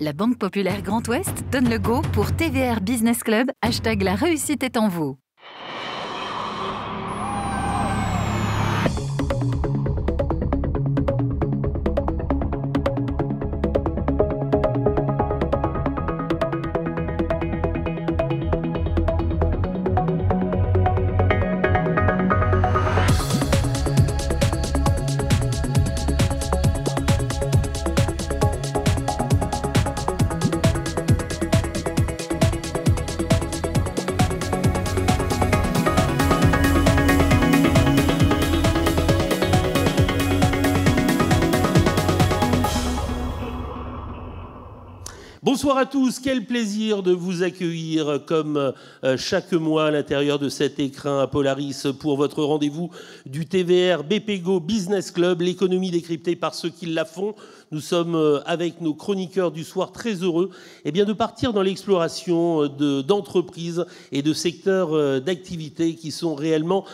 La Banque Populaire Grand Ouest donne le go pour TVR Business Club, hashtag la réussite est en vous. Bonsoir à tous, quel plaisir de vous accueillir comme chaque mois à l'intérieur de cet écrin à Polaris pour votre rendez-vous du TVR BPGO Business Club, l'économie décryptée par ceux qui la font. Nous sommes avec nos chroniqueurs du soir très heureux de partir dans l'exploration d'entreprises et de secteurs d'activité qui sont réellement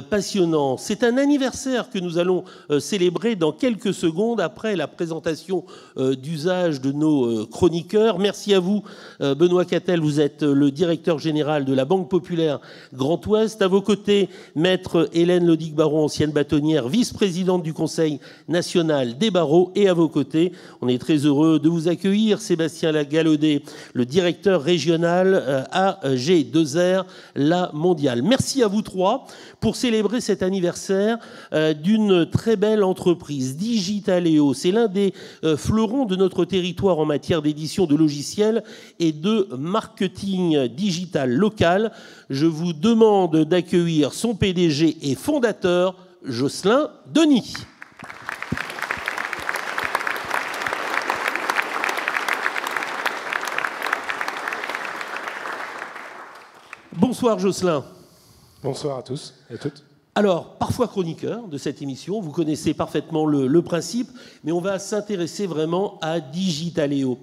passionnants. C'est un anniversaire que nous allons célébrer dans quelques secondes après la présentation d'usage de nos chroniqueurs. Merci à vous, Benoît Cattel, vous êtes le directeur général de la Banque Populaire Grand Ouest. À vos côtés, maître Hélène Lodic-Baron, ancienne bâtonnière, vice-présidente du Conseil national des barreaux. Et à vos côtés, on est très heureux de vous accueillir, Sébastien Lagalaudet, le directeur régional AG2R, la mondiale. Merci à vous trois pour célébrer cet anniversaire d'une très belle entreprise, Digitaléo. C'est l'un des fleurons de notre territoire en matière d'édition de logiciels et de marketing digital local. Je vous demande d'accueillir son PDG et fondateur, Jocelyn Denis. Bonsoir Jocelyn. Bonsoir à tous et à toutes. Alors, parfois chroniqueur de cette émission, vous connaissez parfaitement le principe, mais on va s'intéresser vraiment à Digitaléo.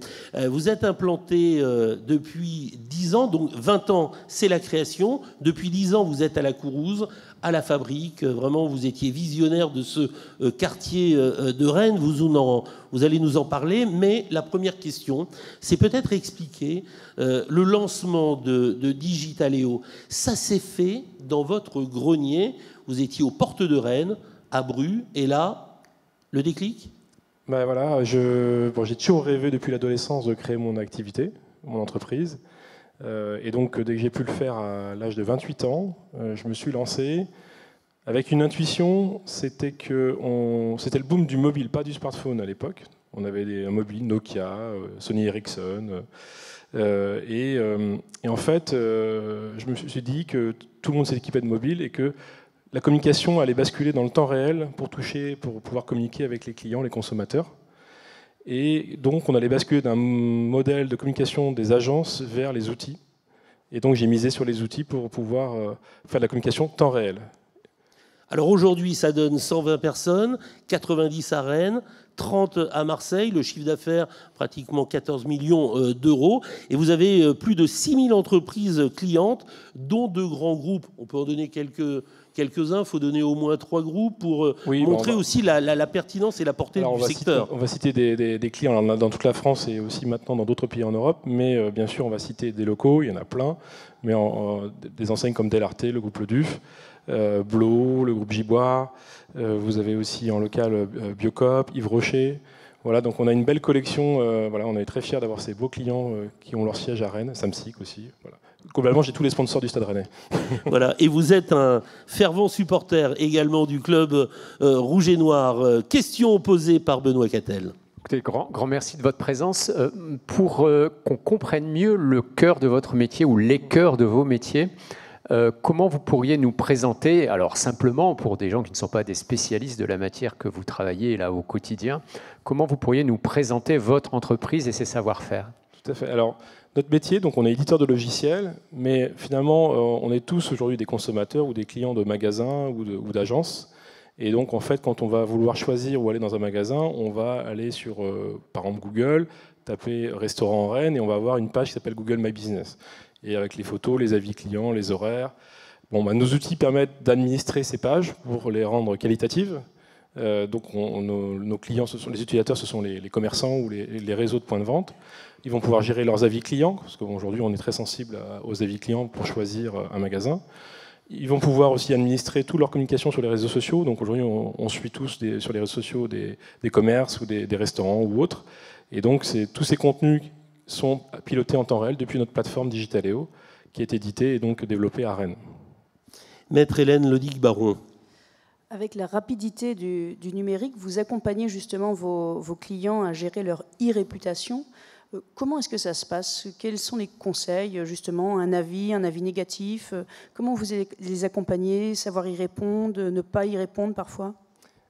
Vous êtes implanté depuis 10 ans, donc 20 ans c'est la création. Depuis 10 ans, vous êtes à la Kourouse, à la fabrique. Vraiment, vous étiez visionnaire de ce quartier de Rennes. Vous allez nous en parler. Mais la première question, c'est peut-être expliquer le lancement de Digitaléo. Ça s'est fait dans votre grenier. Vous étiez aux portes de Rennes, à Bru, et là, le déclic ? Ben voilà, j'ai toujours rêvé depuis l'adolescence de créer mon activité, mon entreprise. Et donc, dès que j'ai pu le faire à l'âge de 28 ans, je me suis lancé avec une intuition, c'était le boom du mobile, pas du smartphone à l'époque. On avait un mobile Nokia, Sony Ericsson. Et en fait, je me suis dit que tout le monde s'équipait de mobile et que la communication allait basculer dans le temps réel pour pouvoir communiquer avec les clients, les consommateurs. Et donc, on allait basculer d'un modèle de communication des agences vers les outils. Et donc, j'ai misé sur les outils pour pouvoir faire de la communication temps réel. Alors aujourd'hui, ça donne 120 personnes, 90 à Rennes, 30 à Marseille, le chiffre d'affaires pratiquement 14 millions d'euros. Et vous avez plus de 6000 entreprises clientes, dont de grands groupes. On peut en donner quelques-uns, il faut donner au moins 3 groupes pour montrer aussi la pertinence et la portée du secteur. On va citer des clients dans toute la France et aussi maintenant dans d'autres pays en Europe, mais bien sûr on va citer des locaux, il y en a plein, mais des enseignes comme Delarte, le groupe Le Duf, Blo, le groupe Gibois, vous avez aussi en local Biocop, Yves Rocher. Voilà, donc on a une belle collection, on est très fiers d'avoir ces beaux clients qui ont leur siège à Rennes, Samsic aussi. Voilà. Globalement, j'ai tous les sponsors du Stade Rennais. Voilà, et vous êtes un fervent supporter également du club rouge et noir. Question posée par Benoît Cattel. Écoutez, grand merci de votre présence. Pour qu'on comprenne mieux le cœur de votre métier ou les cœurs de vos métiers, comment vous pourriez nous présenter, alors simplement pour des gens qui ne sont pas des spécialistes de la matière que vous travaillez là au quotidien, comment vous pourriez nous présenter votre entreprise et ses savoir-faire ? Tout à fait. Alors, notre métier, donc on est éditeur de logiciels, mais finalement, on est tous aujourd'hui des consommateurs ou des clients de magasins ou d'agences. Et donc, en fait, quand on va vouloir choisir où aller dans un magasin, on va aller sur, par exemple, Google, taper restaurant Rennes, et on va avoir une page qui s'appelle Google My Business. Et avec les photos, les avis clients, les horaires. Nos outils permettent d'administrer ces pages pour les rendre qualitatives, Donc nos clients, les utilisateurs, ce sont les commerçants ou les réseaux de points de vente. Ils vont pouvoir gérer leurs avis clients, parce qu'aujourd'hui on est très sensible aux avis clients pour choisir un magasin. Ils vont pouvoir aussi administrer toute leur communication sur les réseaux sociaux. Donc aujourd'hui on suit tous sur les réseaux sociaux des commerces ou des restaurants ou autres. Et donc tous ces contenus sont pilotés en temps réel depuis notre plateforme Digitaléo, qui est éditée et donc développée à Rennes. Maître Hélène Lodic-Baron. Avec la rapidité du numérique, vous accompagnez justement vos clients à gérer leur e-réputation. Comment est-ce que ça se passe? Quels sont les conseils, justement, un avis négatif? Comment vous les accompagnez? Savoir y répondre, ne pas y répondre parfois?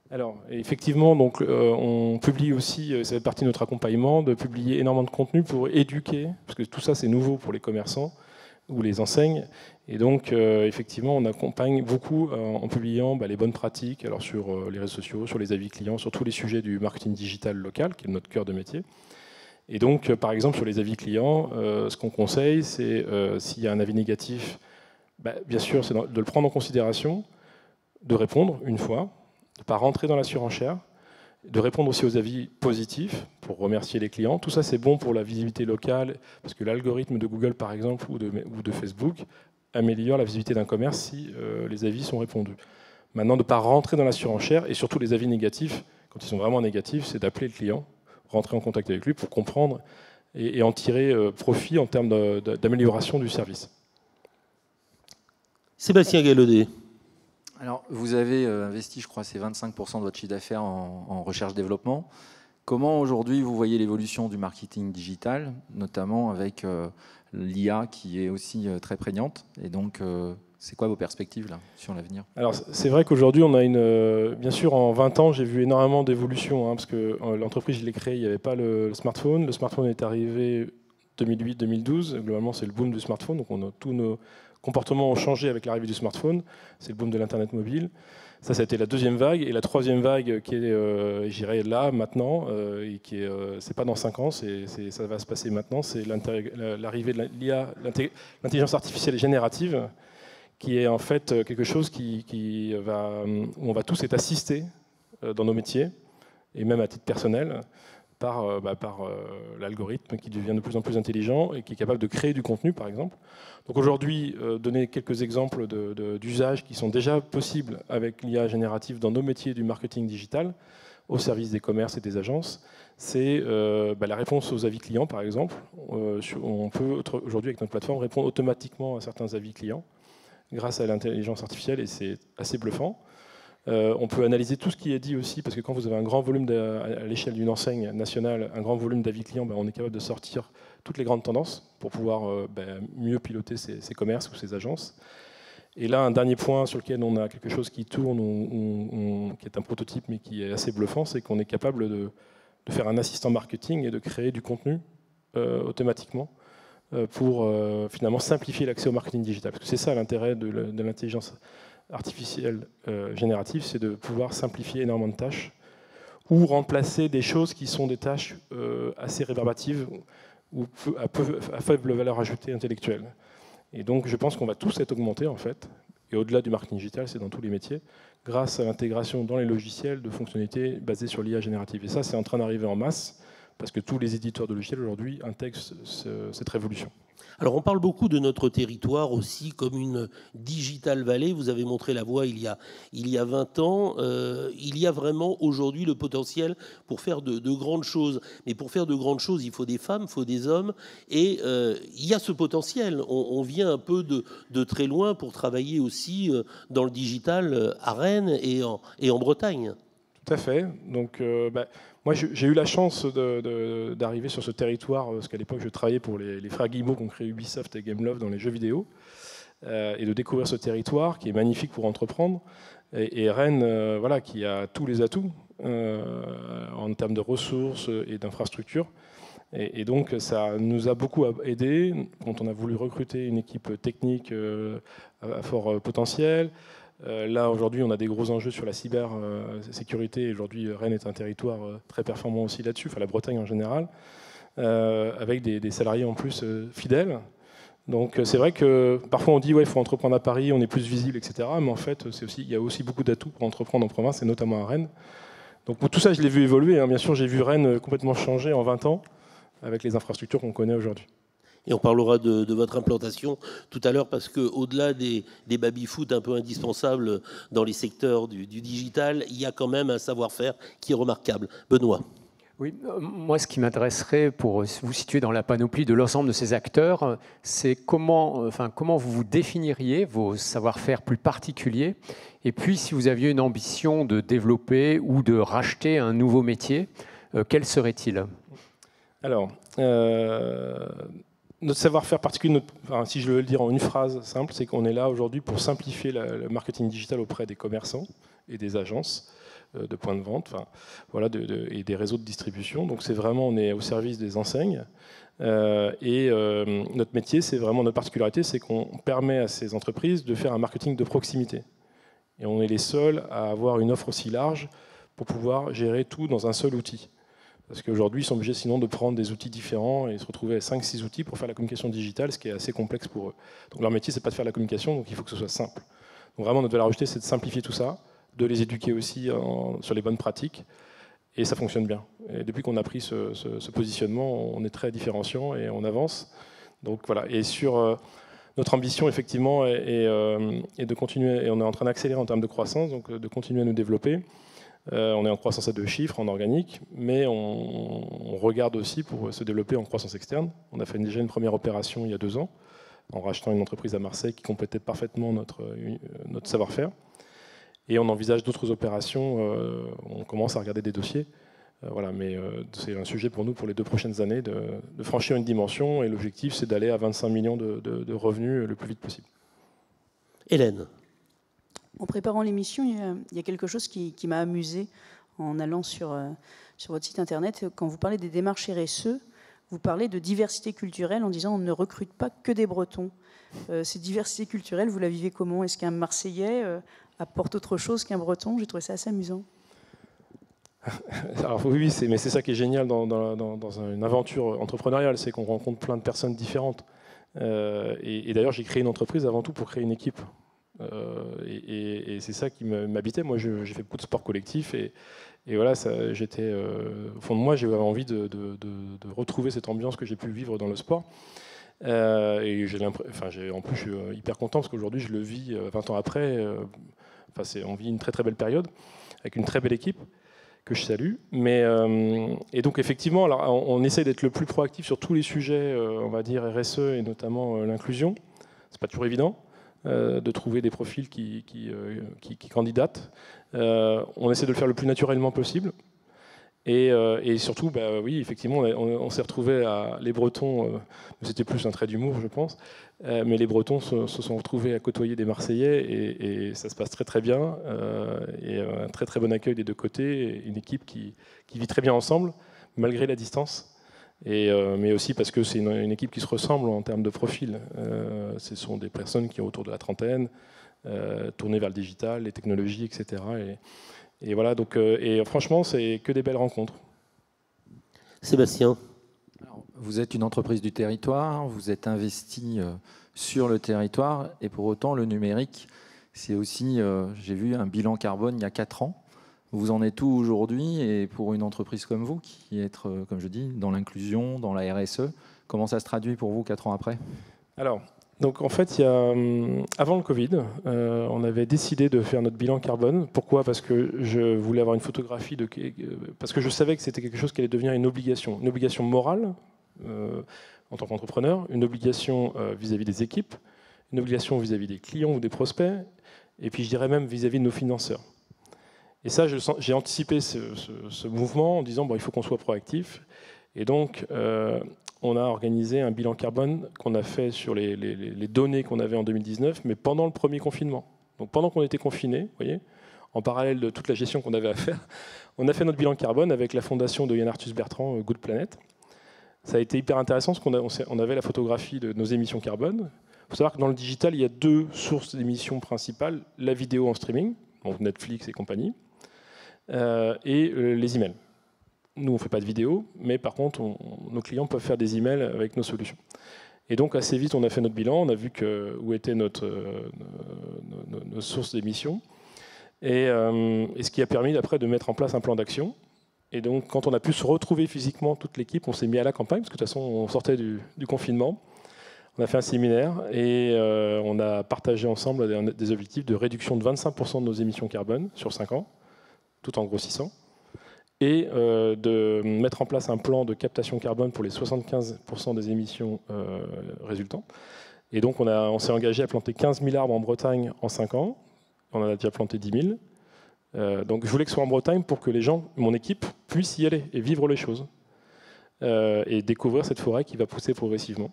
Alors, effectivement, donc, on publie aussi, ça fait partie de notre accompagnement, de publier énormément de contenu pour éduquer, parce que tout ça c'est nouveau pour les commerçants ou les enseignes. Et donc, effectivement, on accompagne beaucoup en publiant les bonnes pratiques, alors sur les réseaux sociaux, sur les avis clients, sur tous les sujets du marketing digital local, qui est notre cœur de métier. Et donc, par exemple, sur les avis clients, ce qu'on conseille, c'est s'il y a un avis négatif, bien sûr, c'est de le prendre en considération, de répondre une fois, de ne pas rentrer dans la surenchère, de répondre aussi aux avis positifs pour remercier les clients. Tout ça, c'est bon pour la visibilité locale, parce que l'algorithme de Google, par exemple, ou de Facebook, améliore la visibilité d'un commerce si les avis sont répondus. Maintenant, de ne pas rentrer dans la surenchère, et surtout les avis négatifs, quand ils sont vraiment négatifs, c'est d'appeler le client, rentrer en contact avec lui pour comprendre et en tirer profit en termes d'amélioration du service. Sébastien Gallaudet. Alors, vous avez investi, je crois, c'est 25% de votre chiffre d'affaires en recherche-développement. Comment aujourd'hui vous voyez l'évolution du marketing digital, notamment avec l'IA qui est aussi très prégnante? Et donc, c'est quoi vos perspectives là, sur l'avenir? Alors, c'est vrai qu'aujourd'hui, on a bien sûr, en 20 ans, j'ai vu énormément d'évolution, parce que l'entreprise, je l'ai créée, il n'y avait pas le smartphone. Le smartphone est arrivé 2008-2012. Globalement, c'est le boom du smartphone. Donc, tous nos comportements ont changé avec l'arrivée du smartphone. C'est le boom de l'Internet mobile. Ça a été la deuxième vague. Et la troisième vague qui est, j'irais là, maintenant, et qui est, c'est pas dans 5 ans, ça va se passer maintenant, c'est l'arrivée de l'IA, l'intelligence artificielle générative, qui est en fait quelque chose où on va tous être assistés dans nos métiers, et même à titre personnel, par l'algorithme qui devient de plus en plus intelligent et qui est capable de créer du contenu, par exemple. Donc aujourd'hui, donner quelques exemples d'usages qui sont déjà possibles avec l'IA générative dans nos métiers du marketing digital, au service des commerces et des agences, c'est la réponse aux avis clients, par exemple. On peut aujourd'hui, avec notre plateforme, répondre automatiquement à certains avis clients grâce à l'intelligence artificielle, et c'est assez bluffant. On peut analyser tout ce qui est dit aussi, parce que quand vous avez un grand volume à l'échelle d'une enseigne nationale, un grand volume d'avis clients, on est capable de sortir toutes les grandes tendances pour pouvoir mieux piloter ces commerces ou ces agences. Et là, un dernier point sur lequel on a quelque chose qui tourne, qui est un prototype mais qui est assez bluffant, c'est qu'on est capable de faire un assistant marketing et de créer du contenu automatiquement pour finalement simplifier l'accès au marketing digital. Parce que c'est ça l'intérêt de l'intelligence artificielle générative, c'est de pouvoir simplifier énormément de tâches ou remplacer des choses qui sont des tâches assez rébarbatives ou à faible valeur ajoutée intellectuelle. Et donc je pense qu'on va tous être augmentés en fait, et au-delà du marketing digital, c'est dans tous les métiers, grâce à l'intégration dans les logiciels de fonctionnalités basées sur l'IA générative. Et ça, c'est en train d'arriver en masse, parce que tous les éditeurs de logiciels aujourd'hui intègrent cette révolution. Alors on parle beaucoup de notre territoire aussi comme une digital valley. Vous avez montré la voie il y a 20 ans. Il y a vraiment aujourd'hui le potentiel pour faire de grandes choses. Mais pour faire de grandes choses, il faut des femmes, il faut des hommes. Et il y a ce potentiel. On vient un peu de très loin pour travailler aussi dans le digital à Rennes et en Bretagne. Tout à fait. Donc, moi, j'ai eu la chance d'arriver sur ce territoire, parce qu'à l'époque, je travaillais pour les frères Guillemot qui ont créé Ubisoft et Gameloft dans les jeux vidéo, et de découvrir ce territoire qui est magnifique pour entreprendre. Et Rennes, qui a tous les atouts en termes de ressources et d'infrastructures. Et donc, ça nous a beaucoup aidé quand on a voulu recruter une équipe technique à fort potentiel. Là, aujourd'hui, on a des gros enjeux sur la cybersécurité. Aujourd'hui, Rennes est un territoire très performant aussi là-dessus, enfin la Bretagne en général, avec des salariés en plus fidèles. Donc c'est vrai que parfois on dit il faut entreprendre à Paris, on est plus visible, etc. Mais en fait, il y a aussi beaucoup d'atouts pour entreprendre en province, et notamment à Rennes. Donc pour tout ça, je l'ai vu évoluer. Hein. Bien sûr, j'ai vu Rennes complètement changer en 20 ans avec les infrastructures qu'on connaît aujourd'hui. Et on parlera de votre implantation tout à l'heure parce qu'au-delà des baby-foot un peu indispensables dans les secteurs du digital, il y a quand même un savoir-faire qui est remarquable. Benoît. Oui, moi, ce qui m'intéresserait pour vous situer dans la panoplie de l'ensemble de ces acteurs, c'est comment vous vous définiriez vos savoir-faire plus particuliers, et puis si vous aviez une ambition de développer ou de racheter un nouveau métier, quel serait-il? Alors, notre savoir-faire particulier, si je veux le dire en une phrase simple, c'est qu'on est là aujourd'hui pour simplifier le marketing digital auprès des commerçants et des agences de points de vente, voilà, et des réseaux de distribution. Donc c'est vraiment, on est au service des enseignes. Notre métier, c'est vraiment notre particularité, c'est qu'on permet à ces entreprises de faire un marketing de proximité. Et on est les seuls à avoir une offre aussi large pour pouvoir gérer tout dans un seul outil. Parce qu'aujourd'hui, ils sont obligés sinon de prendre des outils différents et se retrouver à 5-6 outils pour faire la communication digitale, ce qui est assez complexe pour eux. Donc leur métier, c'est pas de faire la communication, donc il faut que ce soit simple. Donc vraiment, notre valeur ajoutée, c'est de simplifier tout ça, de les éduquer aussi sur les bonnes pratiques, et ça fonctionne bien. Et depuis qu'on a pris ce positionnement, on est très différenciant et on avance. Donc voilà. Et sur notre ambition, effectivement, est de continuer, et on est en train d'accélérer en termes de croissance, donc de continuer à nous développer. On est en croissance à 2 chiffres, en organique, mais on regarde aussi pour se développer en croissance externe. On a fait déjà une première opération il y a 2 ans, en rachetant une entreprise à Marseille qui complétait parfaitement notre savoir-faire. Et on envisage d'autres opérations, on commence à regarder des dossiers. Voilà, mais c'est un sujet pour nous pour les 2 prochaines années de franchir une dimension, et l'objectif c'est d'aller à 25 millions de revenus le plus vite possible. Hélène. En préparant l'émission, il y a quelque chose qui m'a amusé en allant sur votre site internet. Quand vous parlez des démarches RSE, vous parlez de diversité culturelle en disant on ne recrute pas que des Bretons. Cette diversité culturelle, vous la vivez comment? Est-ce qu'un Marseillais apporte autre chose qu'un Breton? J'ai trouvé ça assez amusant. Alors oui, mais c'est ça qui est génial dans une aventure entrepreneuriale, c'est qu'on rencontre plein de personnes différentes. Et d'ailleurs, j'ai créé une entreprise avant tout pour créer une équipe. Et c'est ça qui m'habitait. Moi, j'ai fait beaucoup de sport collectif et voilà, j'étais au fond de moi, j'avais envie de retrouver cette ambiance que j'ai pu vivre dans le sport. Et en plus, je suis hyper content parce qu'aujourd'hui, je le vis 20 ans après. On vit une très très belle période avec une très belle équipe que je salue. Et donc effectivement, alors, on essaie d'être le plus proactif sur tous les sujets, on va dire RSE et notamment l'inclusion. C'est pas toujours évident de trouver des profils qui candidatent. On essaie de le faire le plus naturellement possible. Et surtout, oui, effectivement, on s'est retrouvés les Bretons, c'était plus un trait d'humour, je pense, mais les Bretons se sont retrouvés à côtoyer des Marseillais et ça se passe très très bien. Et un très très bon accueil des 2 côtés, une équipe qui vit très bien ensemble, malgré la distance. Mais aussi parce que c'est une équipe qui se ressemble en termes de profil. Ce sont des personnes qui ont autour de la trentaine, tournées vers le digital, les technologies, etc. Et voilà, donc, et franchement, c'est que des belles rencontres. Sébastien. Alors, vous êtes une entreprise du territoire, vous êtes investi sur le territoire, et pour autant, le numérique, c'est aussi, j'ai vu un bilan carbone il y a 4 ans. Vous en êtes où aujourd'hui? Et pour une entreprise comme vous, qui est, comme je dis, dans l'inclusion, dans la RSE, comment ça se traduit pour vous 4 ans après? Alors, donc en fait, avant le Covid, on avait décidé de faire notre bilan carbone. Pourquoi? Parce que je voulais avoir une photographie, parce que je savais que c'était quelque chose qui allait devenir une obligation morale en tant qu'entrepreneur, une obligation vis-à-vis des équipes, une obligation vis-à-vis des clients ou des prospects, et puis je dirais même vis-à-vis de nos financeurs. Et ça, j'ai anticipé ce mouvement en disant il faut qu'on soit proactif. Et donc, on a organisé un bilan carbone qu'on a fait sur les données qu'on avait en 2019, mais pendant le premier confinement. Donc pendant qu'on était confinés, vous voyez, en parallèle de toute la gestion qu'on avait à faire, on a fait notre bilan carbone avec la fondation de Yann Arthus Bertrand, Good Planet. Ça a été hyper intéressant parce qu'on avait la photographie de nos émissions carbone. Il faut savoir que dans le digital, il y a 2 sources d'émissions principales, la vidéo en streaming, donc Netflix et compagnie, et les emails. Nous, on ne fait pas de vidéo, mais par contre, nos clients peuvent faire des emails avec nos solutions. Et donc, assez vite, on a fait notre bilan, on a vu où était nos sources d'émissions. Et ce qui a permis après de mettre en place un plan d'action. Et donc, quand on a pu se retrouver physiquement, toute l'équipe, on s'est mis à la campagne, parce que de toute façon, on sortait du confinement. On a fait un séminaire et on a partagé ensemble des objectifs de réduction de 25% de nos émissions carbone sur 5 ans, tout en grossissant, et de mettre en place un plan de captation carbone pour les 75% des émissions résultantes. Et donc, on s'est engagé à planter 15 000 arbres en Bretagne en 5 ans. On en a déjà planté 10 000. Donc, je voulais que ce soit en Bretagne pour que les gens, mon équipe, puissent y aller et vivre les choses et découvrir cette forêt qui va pousser progressivement.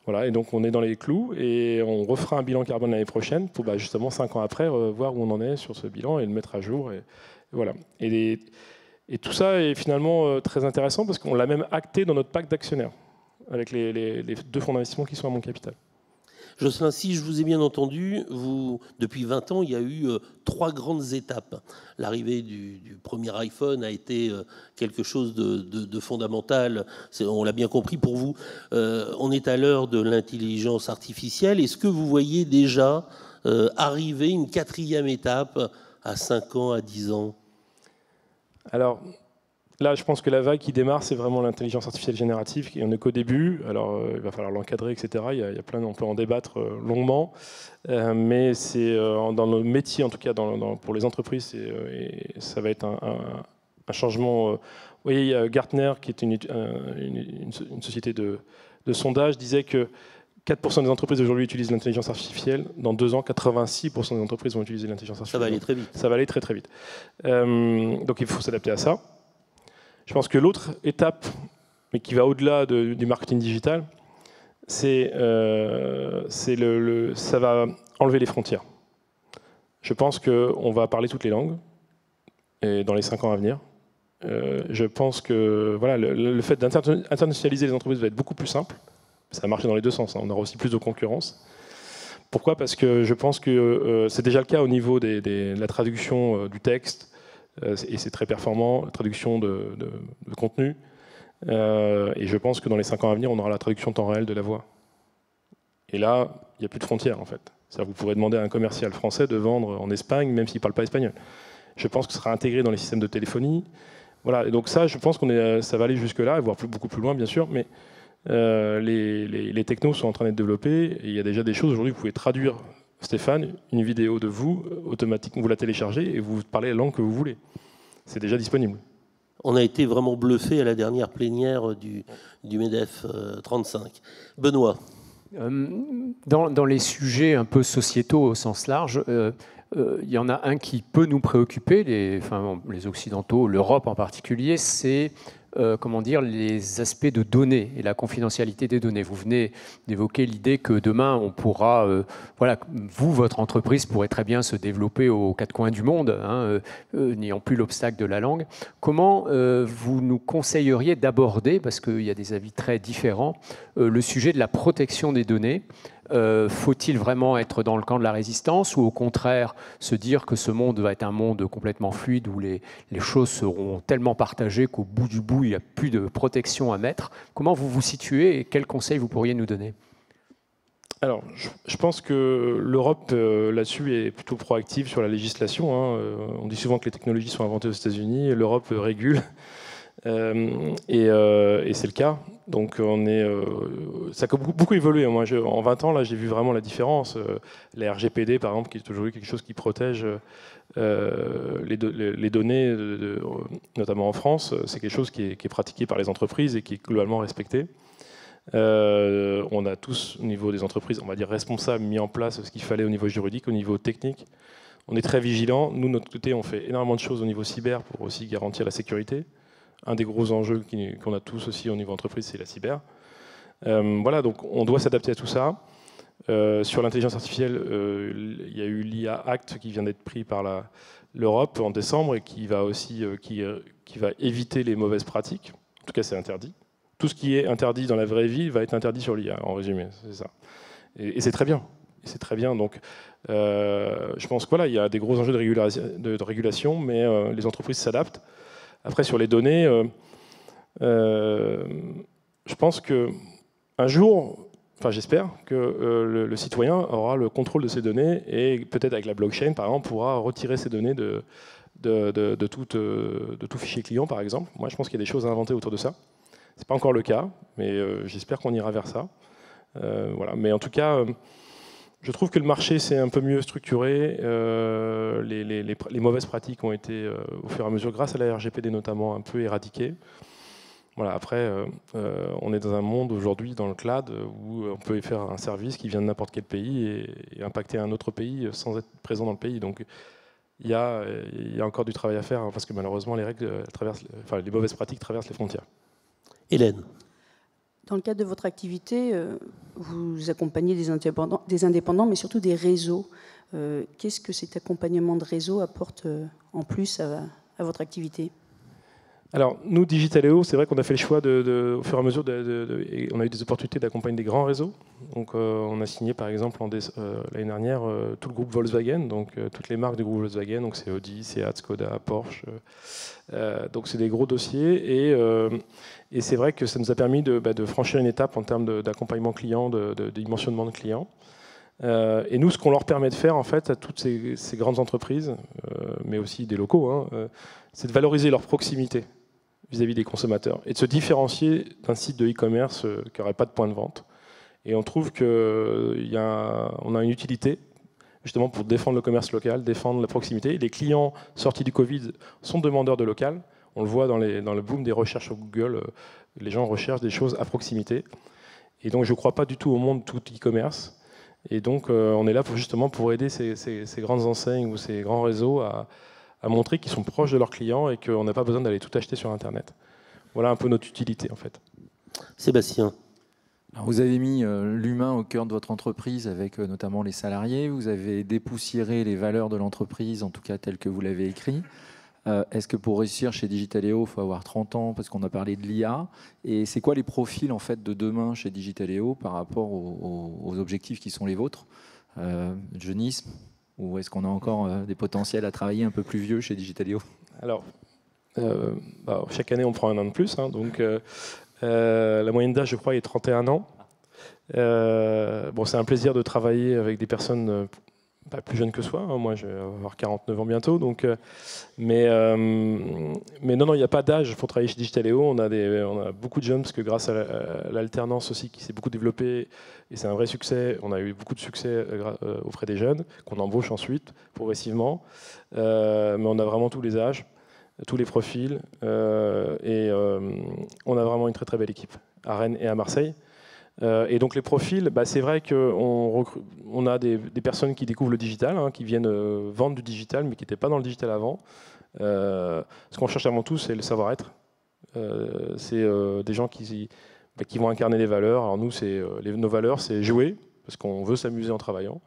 Voilà, et donc on est dans les clous et on refera un bilan carbone l'année prochaine pour justement 5 ans après voir où on en est sur ce bilan et le mettre à jour. Et voilà. Et tout ça est finalement très intéressant parce qu'on l'a même acté dans notre pacte d'actionnaires avec les 2 fonds d'investissement qui sont à Mon Capital. Jocelyn, si je vous ai bien entendu, depuis 20 ans, il y a eu 3 grandes étapes. L'arrivée du premier iPhone a été quelque chose de fondamental, on l'a bien compris pour vous. On est à l'heure de l'intelligence artificielle. Est-ce que vous voyez déjà arriver une 4e étape à 5 ans, à 10 ans? Alors, là, je pense que la vague qui démarre, c'est vraiment l'intelligence artificielle générative. On n'est qu'au début. Alors, il va falloir l'encadrer, etc. Il y a plein, on peut en débattre longuement. Mais c'est dans nos métiers, en tout cas pour les entreprises, ça va être un changement. Vous voyez, il y a Gartner, qui est une société de sondage, disait que 4% des entreprises aujourd'hui utilisent l'intelligence artificielle. Dans 2 ans, 86% des entreprises vont utiliser l'intelligence artificielle. Ça va aller très vite. Ça va aller très, très vite. Donc, il faut s'adapter à ça. Je pense que l'autre étape, mais qui va au-delà du marketing digital, ça va enlever les frontières. Je pense qu'on va parler toutes les langues et dans les 5 ans à venir. Je pense que voilà, le fait d'internationaliser les entreprises va être beaucoup plus simple. Ça va marcher dans les 2 sens. On aura aussi plus de concurrence. Pourquoi? Parce que je pense que c'est déjà le cas au niveau de la traduction du texte. Et c'est très performant, la traduction de contenu. Et je pense que dans les 5 ans à venir, on aura la traduction temps réel de la voix. Et là, il n'y a plus de frontières, en fait. C'est-à-dire que vous pourrez demander à un commercial français de vendre en Espagne, même s'il ne parle pas espagnol. Je pense que ce sera intégré dans les systèmes de téléphonie. Voilà. Et donc ça, je pense ça va aller jusque-là, et voire beaucoup plus loin, bien sûr. Mais les technos sont en train d'être développés. Et il y a déjà des choses. Aujourd'hui, vous pouvez traduire, Stéphane, une vidéo de vous, automatiquement, vous la téléchargez et vous parlez la langue que vous voulez. C'est déjà disponible. On a été vraiment bluffé à la dernière plénière du MEDEF 35. Benoît. Dans les sujets un peu sociétaux au sens large, il y en a un qui peut nous préoccuper, les Occidentaux, l'Europe en particulier, c'est les aspects de données et la confidentialité des données. Vous venez d'évoquer l'idée que demain, on pourra, votre entreprise pourrait très bien se développer aux 4 coins du monde, n'ayant plus l'obstacle de la langue. Comment vous nous conseilleriez d'aborder, parce qu'il y a des avis très différents, le sujet de la protection des données? Faut-il vraiment être dans le camp de la résistance ou au contraire se dire que ce monde va être un monde complètement fluide où les choses seront tellement partagées qu'au bout du bout, il n'y a plus de protection à mettre? Comment vous vous situez et quels conseils vous pourriez nous donner? Alors, je pense que l'Europe, là-dessus, est plutôt proactive sur la législation. On dit souvent que les technologies sont inventées aux États-Unis, l'Europe régule. Et c'est le cas. Donc ça a beaucoup évolué. Moi, en 20 ans, là, j'ai vu vraiment la différence. La RGPD, par exemple, qui est aujourd'hui quelque chose qui protège les données, notamment en France, c'est quelque chose qui est pratiqué par les entreprises et qui est globalement respecté. On a tous, au niveau des entreprises, on va dire responsables, mis en place ce qu'il fallait au niveau juridique, au niveau technique. On est très vigilants. Nous, de notre côté, on fait énormément de choses au niveau cyber pour aussi garantir la sécurité. Un des gros enjeux qu'on a tous aussi au niveau entreprise, c'est la cyber. Voilà, donc on doit s'adapter à tout ça. Sur l'intelligence artificielle, il y a eu l'IA Act qui vient d'être pris par l'Europe en décembre et qui va aussi qui va éviter les mauvaises pratiques. En tout cas, c'est interdit. Tout ce qui est interdit dans la vraie vie va être interdit sur l'IA, en résumé, c'est ça. Et c'est très bien. C'est très bien. Donc, je pense qu'il y a des gros enjeux de régulation, mais les entreprises s'adaptent. Après, sur les données, je pense qu'un jour, enfin j'espère que le citoyen aura le contrôle de ces données et peut-être avec la blockchain, par exemple, pourra retirer ces données de tout fichier client, par exemple. Moi, je pense qu'il y a des choses à inventer autour de ça. Ce n'est pas encore le cas, mais j'espère qu'on ira vers ça. Voilà. Mais en tout cas, je trouve que le marché s'est un peu mieux structuré. Les mauvaises pratiques ont été, au fur et à mesure, grâce à la RGPD notamment, un peu éradiquées. Voilà, après, on est dans un monde aujourd'hui, dans le cloud, où on peut faire un service qui vient de n'importe quel pays et impacter un autre pays sans être présent dans le pays. Donc, il y a encore du travail à faire, hein, parce que malheureusement, les règles les mauvaises pratiques traversent les frontières. Hélène. Dans le cadre de votre activité, vous accompagnez des indépendants, mais surtout des réseaux. Qu'est-ce que cet accompagnement de réseau apporte en plus à votre activité ? Alors, nous, Digitaléo, c'est vrai qu'on a fait le choix, au fur et à mesure, et on a eu des opportunités d'accompagner des grands réseaux. Donc, on a signé, par exemple, l'année dernière, tout le groupe Volkswagen, donc toutes les marques du groupe Volkswagen, donc c'est Audi, Seat, Skoda, Porsche. Donc, c'est des gros dossiers. Et c'est vrai que ça nous a permis de franchir une étape en termes d'accompagnement client, de dimensionnement de clients. Et nous, ce qu'on leur permet de faire, en fait, à toutes ces grandes entreprises, mais aussi des locaux, hein, c'est de valoriser leur proximité vis-à-vis des consommateurs et de se différencier d'un site de e-commerce qui n'aurait pas de point de vente. Et on trouve qu'on a une utilité justement pour défendre le commerce local, défendre la proximité. Les clients sortis du Covid sont demandeurs de local. On le voit dans le boom des recherches sur Google. Les gens recherchent des choses à proximité. Et donc je ne crois pas du tout au monde tout e-commerce. Et donc on est là justement pour aider ces grandes enseignes ou ces grands réseaux à montrer qu'ils sont proches de leurs clients et qu'on n'a pas besoin d'aller tout acheter sur Internet. Voilà un peu notre utilité en fait. Sébastien. Alors vous avez mis l'humain au cœur de votre entreprise avec notamment les salariés. Vous avez dépoussiéré les valeurs de l'entreprise, en tout cas telles que vous l'avez écrit. Est-ce que pour réussir chez Digitaléo, il faut avoir 30 ans parce qu'on a parlé de l'IA? Et c'est quoi les profils en fait, de demain chez Digitaléo par rapport aux objectifs qui sont les vôtres? Jeunisme? Ou est-ce qu'on a encore des potentiels à travailler un peu plus vieux chez Digitaléo? Alors, chaque année, on prend un an de plus. Hein, donc, la moyenne d'âge, je crois, est 31 ans. C'est un plaisir de travailler avec des personnes plus jeunes que soi. Hein, moi, je vais avoir 49 ans bientôt. Donc, mais non, il n'y a pas d'âge pour travailler chez Digitaléo. On a beaucoup de jeunes parce que grâce à l'alternance aussi qui s'est beaucoup développée, et c'est un vrai succès, on a eu beaucoup de succès auprès des jeunes, qu'on embauche ensuite progressivement. Mais on a vraiment tous les âges, tous les profils, et on a vraiment une très très belle équipe à Rennes et à Marseille. Et donc les profils, c'est vrai qu'on a des personnes qui découvrent le digital, hein, qui viennent vendre du digital, mais qui n'étaient pas dans le digital avant. Ce qu'on cherche avant tout, c'est le savoir-être. C'est des gens qui vont incarner les valeurs. Alors nous, nos valeurs, c'est jouer, parce qu'on veut s'amuser en travaillant.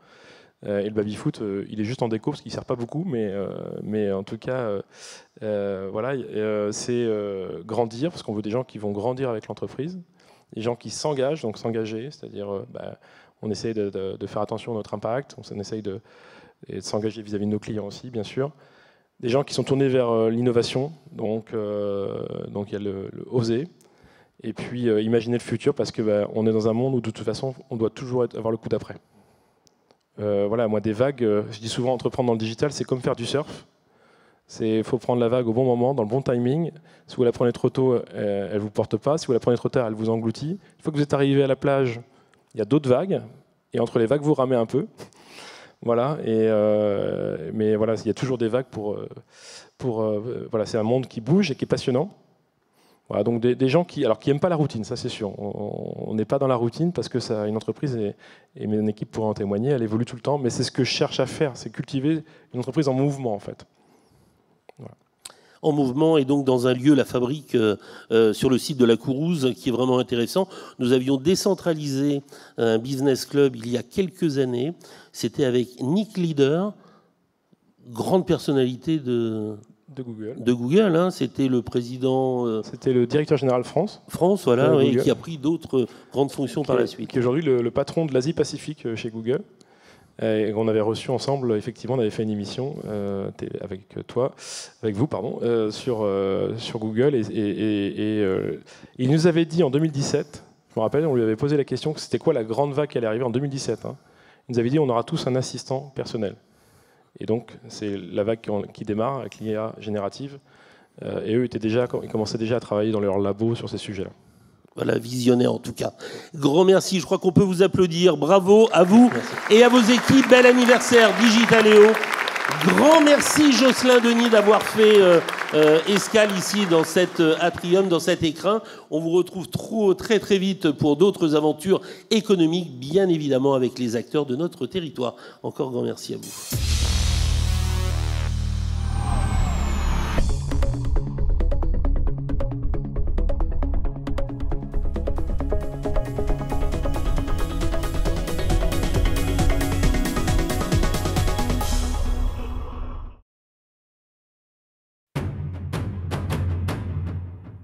Et le baby-foot, il est juste en déco, parce qu'il ne sert pas beaucoup, mais en tout cas, c'est grandir, parce qu'on veut des gens qui vont grandir avec l'entreprise. Des gens qui s'engagent, donc s'engager, c'est-à-dire on essaye de faire attention à notre impact, on essaye de s'engager vis-à-vis de nos clients aussi, bien sûr. Des gens qui sont tournés vers l'innovation, donc il y a le oser, et puis imaginer le futur, parce qu'on est dans un monde où de toute façon, on doit toujours avoir le coup d'après. Moi, des vagues, je dis souvent, entreprendre dans le digital, c'est comme faire du surf. Il faut prendre la vague au bon moment, dans le bon timing. Si vous la prenez trop tôt, elle ne vous porte pas. Si vous la prenez trop tard, elle vous engloutit. Une fois que vous êtes arrivé à la plage, il y a d'autres vagues. Et entre les vagues, vous ramez un peu. Voilà. Mais voilà, il y a toujours des vagues c'est un monde qui bouge et qui est passionnant. Voilà, donc des gens qui n'aiment pas la routine, ça c'est sûr. On n'est pas dans la routine parce que une entreprise, et mon équipe pourrait en témoigner, elle évolue tout le temps. Mais c'est ce que je cherche à faire, c'est cultiver une entreprise en mouvement en fait. Voilà. En mouvement et donc dans un lieu, la fabrique, sur le site de la Kourouse, qui est vraiment intéressant. Nous avions décentralisé un business club il y a quelques années. C'était avec Nick Leader, grande personnalité de Google. Hein. C'était le président... C'était le directeur général France. Voilà, et qui a pris d'autres grandes fonctions par la suite. Qui est aujourd'hui le patron de l'Asie-Pacifique chez Google. Et on avait reçu ensemble, effectivement, on avait fait une émission avec vous, sur Google. Et il nous avait dit en 2017 Je me rappelle, on lui avait posé la question que c'était quoi la grande vague qui allait arriver en 2017. Hein. Il nous avait dit on aura tous un assistant personnel. Et donc, c'est la vague qui démarre avec l'IA générative. Et eux ils commençaient déjà à travailler dans leur labo sur ces sujets-là. Voilà, visionnaire en tout cas. Grand merci, je crois qu'on peut vous applaudir. Bravo à vous et à vos équipes. Bel anniversaire Digitaléo. Grand merci Jocelyn Denis d'avoir fait escale ici dans cet atrium, dans cet écrin. On vous retrouve très très vite pour d'autres aventures économiques, bien évidemment avec les acteurs de notre territoire. Encore grand merci à vous.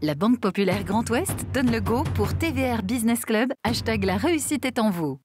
La Banque Populaire Grand Ouest donne le go pour TVR Business Club, #la réussite est en vous.